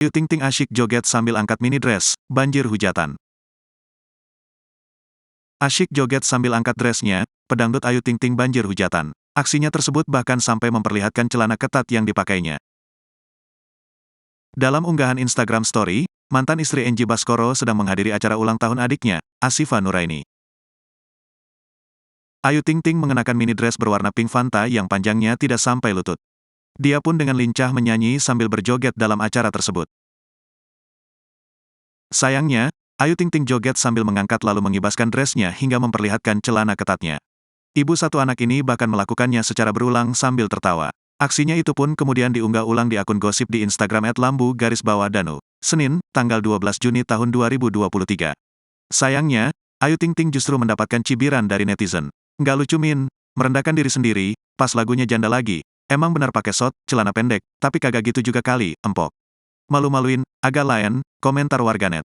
Ayu Ting Ting asyik joget sambil angkat mini dress, banjir hujatan. Asyik joget sambil angkat dressnya, pedangdut Ayu Ting Ting banjir hujatan. Aksinya tersebut bahkan sampai memperlihatkan celana ketat yang dipakainya. Dalam unggahan Instagram Story, mantan istri Enji Baskoro sedang menghadiri acara ulang tahun adiknya, Asifa Nuraini. Ayu Ting Ting mengenakan mini dress berwarna pink Fanta yang panjangnya tidak sampai lutut. Dia pun dengan lincah menyanyi sambil berjoget dalam acara tersebut. Sayangnya, Ayu Ting Ting joget sambil mengangkat lalu mengibaskan dressnya hingga memperlihatkan celana ketatnya. Ibu satu anak ini bahkan melakukannya secara berulang sambil tertawa. Aksinya itu pun kemudian diunggah ulang di akun gosip di Instagram @lambu_danu. Senin, tanggal 12 Juni tahun 2023. Sayangnya, Ayu Ting Ting justru mendapatkan cibiran dari netizen. Nggak lucu Min, merendahkan diri sendiri, pas lagunya janda lagi. Emang benar pakai short, celana pendek, tapi kagak gitu juga kali, empok. Malu-maluin, agak lain, komentar warganet.